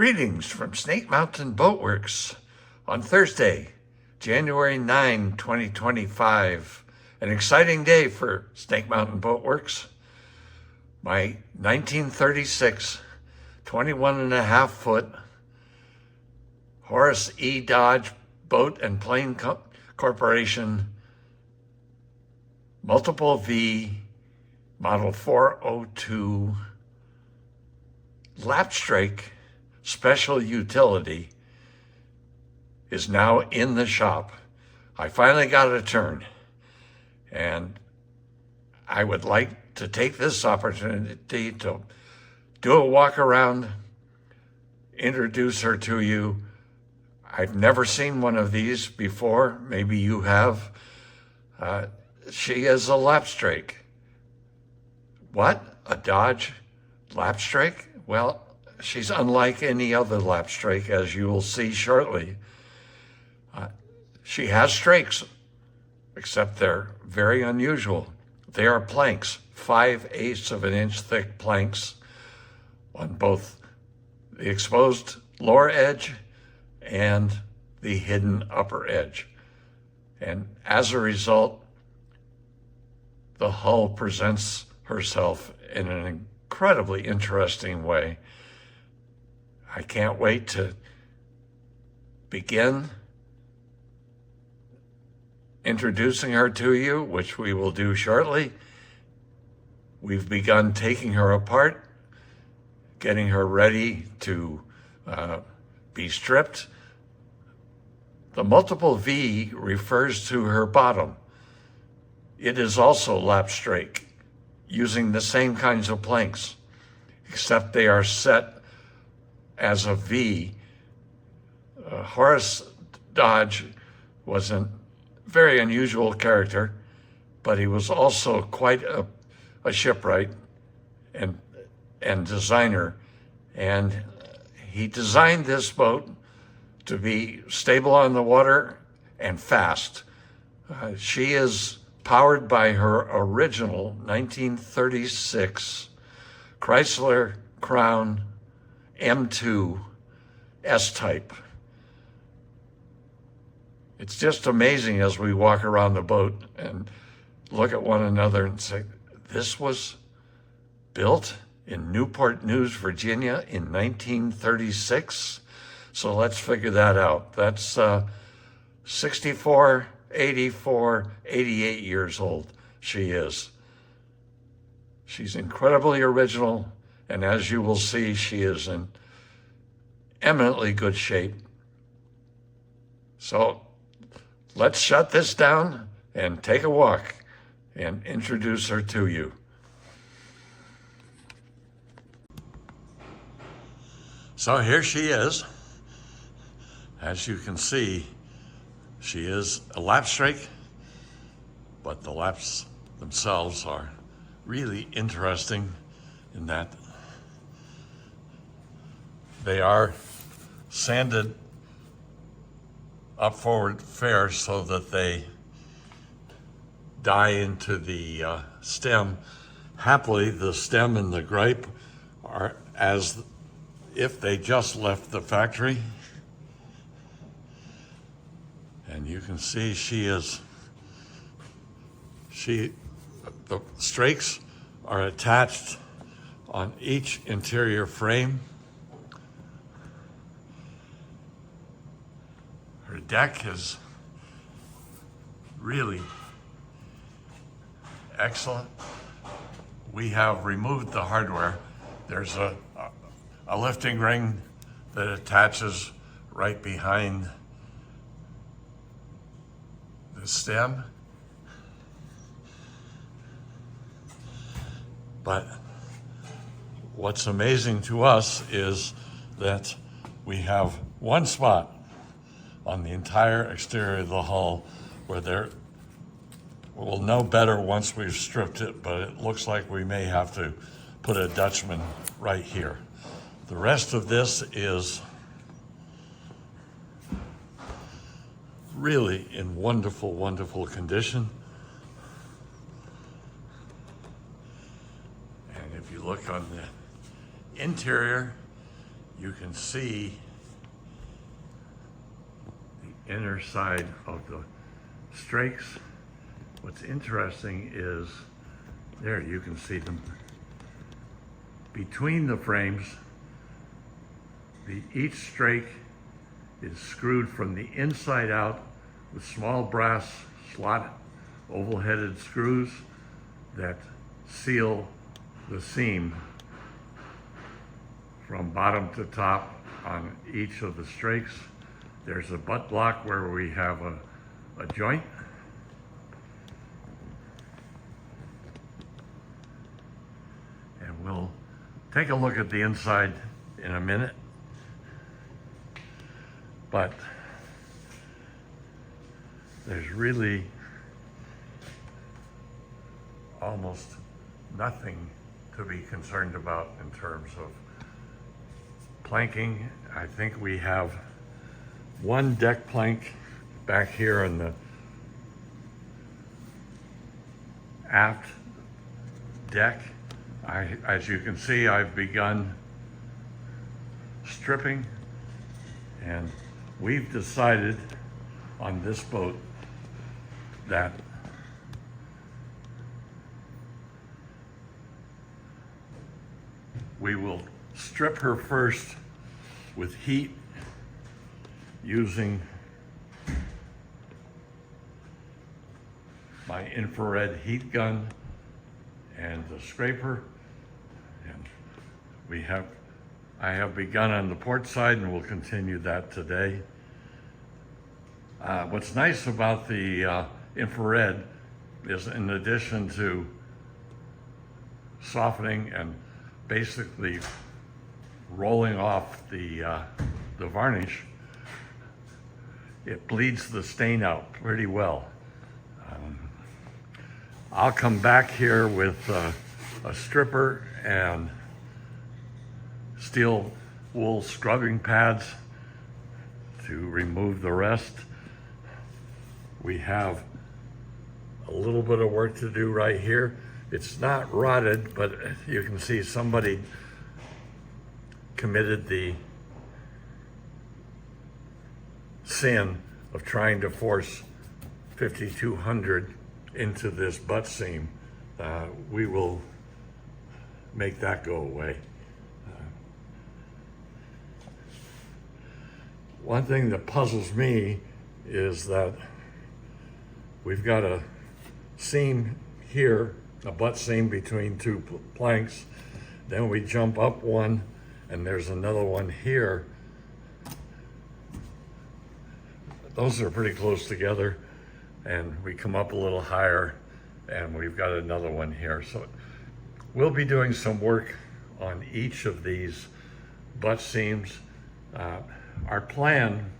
Greetings from Snake Mountain Boatworks on Thursday, January 9, 2025. An exciting day for Snake Mountain Boatworks. My 1936 21.5-foot Horace E. Dodge Boat and Plane Corporation Multiple V Model 402 Lapstrake Special Utility is now in the shop. I finally got a turn, and I would like to take this opportunity to do a walk around, introduce her to you. I've never seen one of these before. Maybe you have. She is a lapstrake. What? A Dodge lapstrake? Well, she's unlike any other lapstrake, as you will see shortly. She has strakes, except they're very unusual. They are planks, 5/8 of an inch thick planks on both the exposed lower edge and the hidden upper edge. And as a result, the hull presents herself in an incredibly interesting way. I can't wait to begin introducing her to you, which we will do shortly. We've begun taking her apart, getting her ready to be stripped. The multiple V refers to her bottom. It is also lapstrake, using the same kinds of planks, except they are set as a V. Horace Dodge was a very unusual character, but he was also quite a shipwright and designer. And he designed this boat to be stable on the water and fast. She is powered by her original 1936 Chrysler Crown M2 S-Type. It's just amazing as we walk around the boat and look at one another and say, this was built in Newport News, Virginia in 1936. So let's figure that out. That's 64, 84, 88 years old she is. She's incredibly original, and as you will see, she is in eminently good shape. So let's shut this down and take a walk and introduce her to you. So here she is. As you can see, she is a lapstrake, but the laps themselves are really interesting in that they are sanded up forward fair so that they die into the stem. Happily, the stem and the gripe are as if they just left the factory. And you can see the strakes are attached on each interior frame. Her deck is really excellent. We have removed the hardware. There's a lifting ring that attaches right behind the stem. But what's amazing to us is that we have one spot on the entire exterior of the hull where we'll know better once we've stripped it, but it looks like we may have to put a Dutchman right here. The rest of this is really in wonderful, wonderful condition. And if you look on the interior, you can see the inner side of the strakes. What's interesting is, there you can see them. Between the frames, each strake is screwed from the inside out with small brass slot oval-headed screws that seal the seam from bottom to top on each of the strakes. There's a butt block where we have a joint. And we'll take a look at the inside in a minute. But there's really almost nothing to be concerned about in terms of planking. I think we have one deck plank back here in the aft deck. As you can see, I've begun stripping, and we've decided on this boat that we will strip her first with heat using my infrared heat gun and the scraper. And I have begun on the port side, and we'll continue that today. What's nice about the infrared is, in addition to softening and basically rolling off the varnish, it bleeds the stain out pretty well. I'll come back here with a stripper and steel wool scrubbing pads to remove the rest. We have a little bit of work to do right here. It's not rotted, but you can see somebody committed the sin of trying to force 5200 into this butt seam. We will make that go away. One thing that puzzles me is that we've got a seam here, a butt seam between two planks. Then we jump up one, and there's another one here. Those are pretty close together, and we come up a little higher, and we've got another one here. So we'll be doing some work on each of these butt seams. Our plan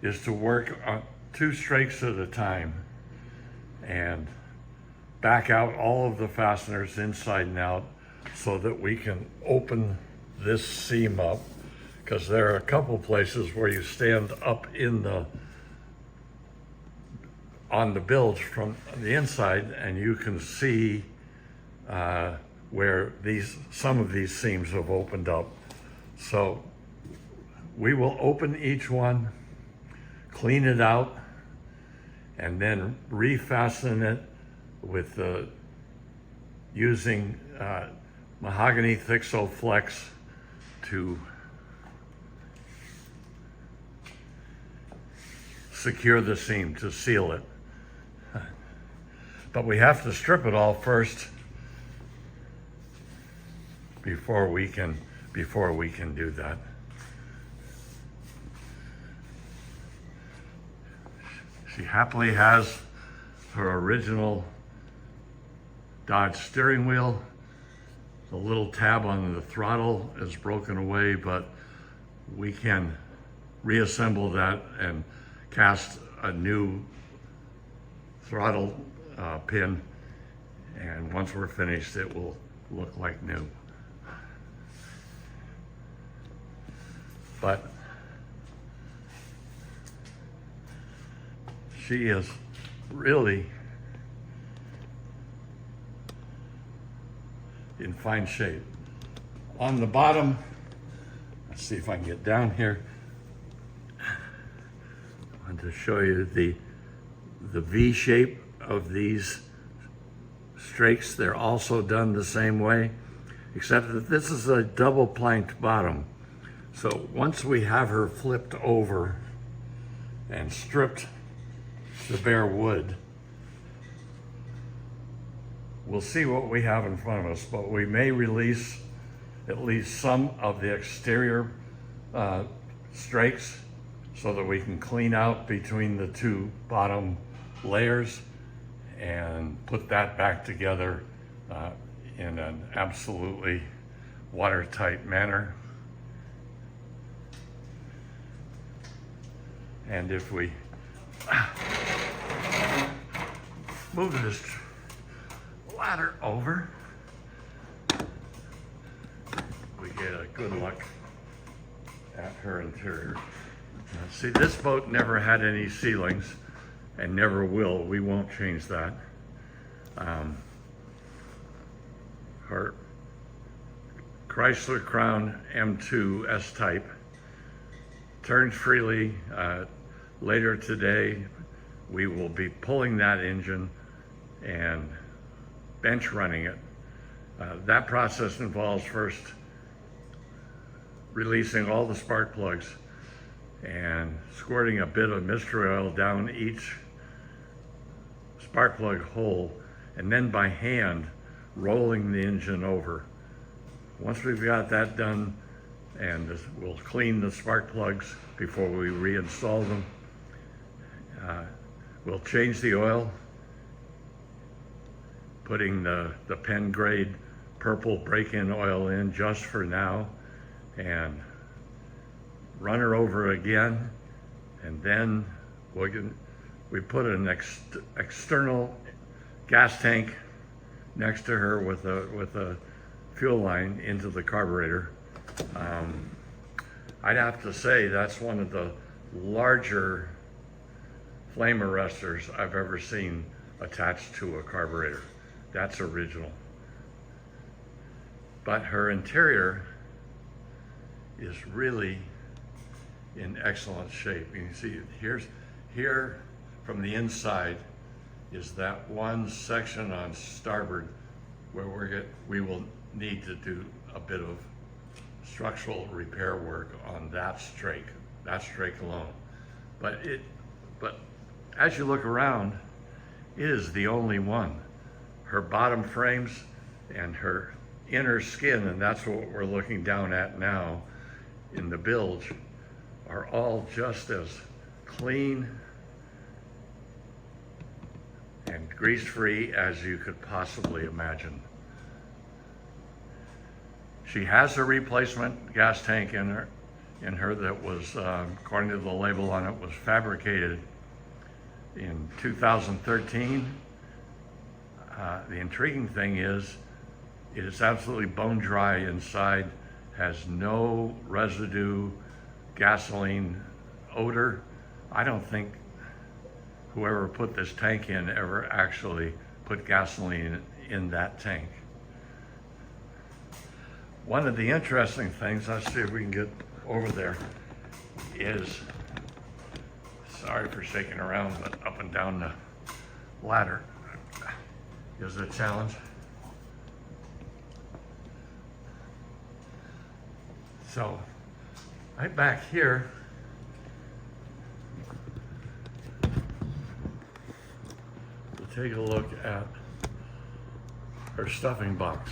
is to work on 2 strakes at a time and back out all of the fasteners inside and out so that we can open this seam up, because there are a couple places where you stand up on the bilge from the inside, and you can see where some of these seams have opened up. So we will open each one, clean it out, and then refasten it with using mahogany Thixo Flex to secure the seam, to seal it. But we have to strip it all first before we can do that. She happily has her original Dodge steering wheel. The little tab on the throttle is broken away, but we can reassemble that and cast a new throttle pin, and once we're finished, it will look like new. But she is really in fine shape. On the bottom, Let's see if I can get down here. I want to show you the V shape of these strakes. They're also done the same way, except that this is a double planked bottom. So once we have her flipped over and stripped the bare wood, we'll see what we have in front of us, but we may release at least some of the exterior strakes so that we can clean out between the two bottom layers and put that back together in an absolutely watertight manner. And if we move this ladder over, we get a good look at her interior. Now, see, this boat never had any ceilings and never will. We won't change that. Her Chrysler Crown M2 S-Type turns freely. Later today, we will be pulling that engine and bench running it. That process involves first releasing all the spark plugs and squirting a bit of mystery oil down each spark plug hole, and then by hand rolling the engine over. Once we've got that done, and we'll clean the spark plugs before we reinstall them, we'll change the oil, putting the Penn grade purple break-in oil in just for now, and run her over again, and then we put an external gas tank next to her with a fuel line into the carburetor. I'd have to say that's one of the larger flame arresters I've ever seen attached to a carburetor. That's original. But her interior is really in excellent shape. You can see here from the inside is that one section on starboard where we will need to do a bit of structural repair work on that strake alone. But as you look around, it is the only one. Her bottom frames and her inner skin, and that's what we're looking down at now in the bilge, are all just as clean and grease-free as you could possibly imagine. She has a replacement gas tank in her that was, according to the label on it, was fabricated in 2013. The intriguing thing is it is absolutely bone dry inside, has no residue gasoline odor. I don't think whoever put this tank in ever actually put gasoline in that tank. One of the interesting things, let's see if we can get over there, is, sorry for shaking around, but up and down the ladder is a challenge. So, right back here, we'll take a look at her stuffing box.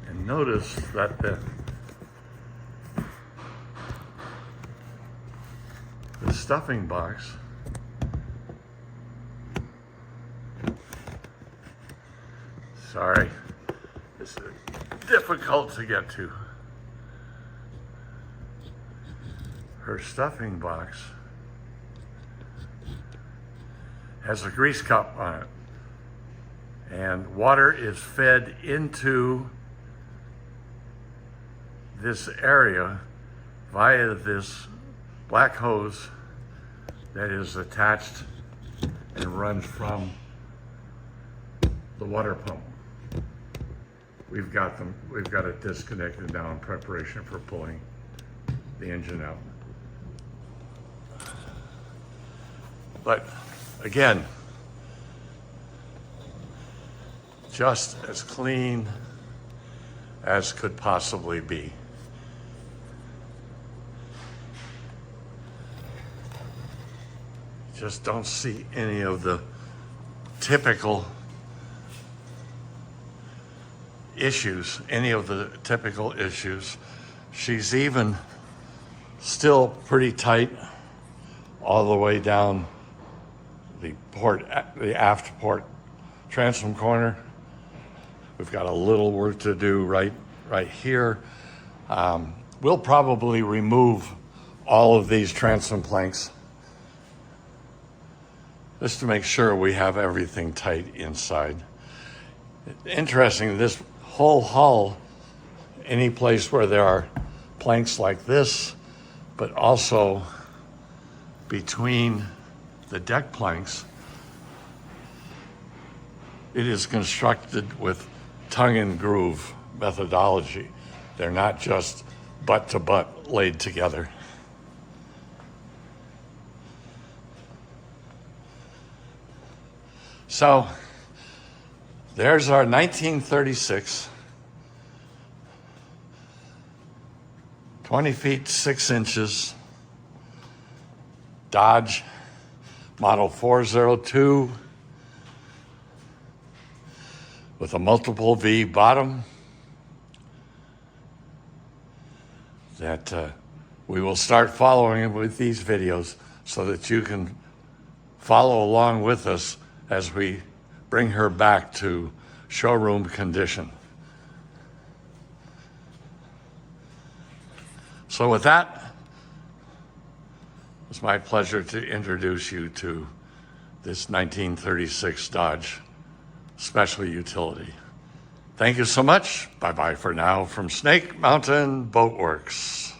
And notice that the stuffing box it's difficult to get to. Her stuffing box has a grease cup on it, and water is fed into this area via this black hose that is attached and runs from the water pump. We've got it disconnected now in preparation for pulling the engine out. But again, just as clean as could possibly be. Just don't see any of the typical issues, She's even still pretty tight all the way down the aft port transom corner. We've got a little work to do right here. We'll probably remove all of these transom planks just to make sure we have everything tight inside. Interesting, this whole hull, any place where there are planks like this, but also between the deck planks, it is constructed with tongue and groove methodology. They're not just butt to butt laid together. So there's our 1936, 20 feet 6 inches Dodge Model 402 with a multiple V bottom that we will start following with these videos so that you can follow along with us as we bring her back to showroom condition. So with that, it's my pleasure to introduce you to this 1936 Dodge Special Utility. Thank you so much. Bye-bye for now from Snake Mountain Boat Works.